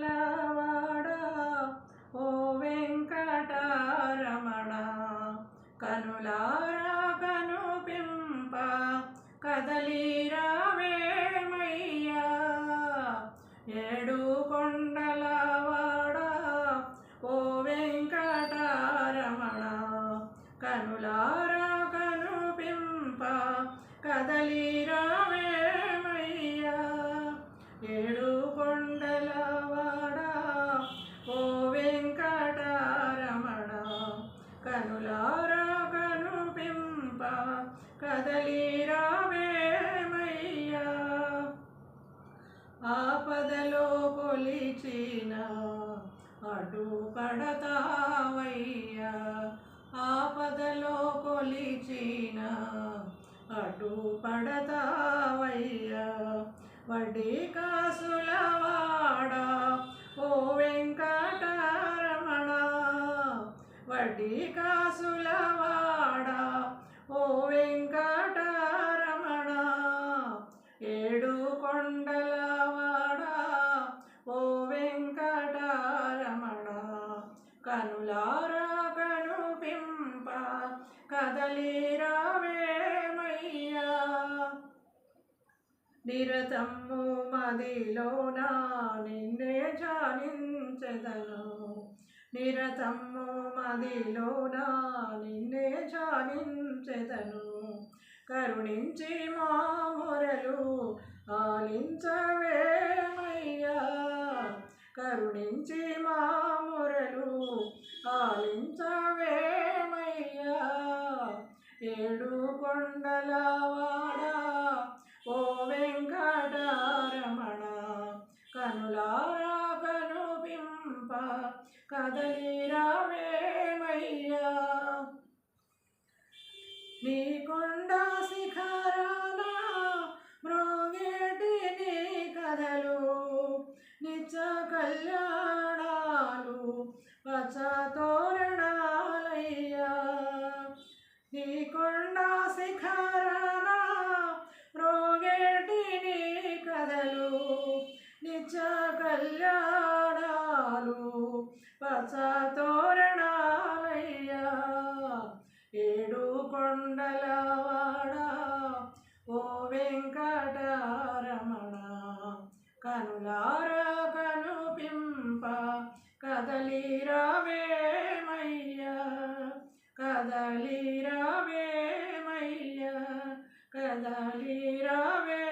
లవాడా ఓ వెంకటరమణ కనులారా కనుపింప కదలిరావేమయ్యా ఏడు కొండలవాడా ఓ వెంకటరమణ కనులారా కనుపింప కదలిరావేమయ్యా ఏడు కొండలవాడా ఓ వెంకటరమణ కనులారా కనుపింప కదలిరావేమయ్యా ఆపదలో కొలిచిన అడ్డు పడతావయ్యా ఆపదలో కొలిచిన అడ్డు పడతావయ్యా వడ్డీ కాసులవాడా ఓ వెంకటరమణ వడ్డీ కాసులవాడా ఓ వెంకటరమణ ఏడు కొండలవాడా ఓ వెంకటరమణ కనులారా కనుపింప కదలిరావేమయ్యా నిరతము మదిలోన నిన్నే ధ్యానించెదను నిరతము మదిలోన నిన్నే ధ్యానించెదను కరుణించి మా మొరలు ఆలించవేమయ్యా కరుణించి మా మొరలు ఆలించవేమయ్యా ఏడు కొండలవాడా ఓ వెంకటరమణ కనులారా కనుపింప కదలిరావేమయ్యా నీ కొండ శిఖరాన మ్రోగేటి నీ కథలు నిత్య కళ్యాణాలు పచ్చ తోరణాలయ్యా నీ కొండ శిఖరాన మ్రోగేటి నీ కథలు నిత్య కళ్యాణాలు పచ్చ తోరణాలయ్యా ఏడు కొండలవాడా ఓ వెంకటరమణ కనులారా కనుపింప కదలిరావేమయ్యా కదలిరావేమయ్యా కదలిరావే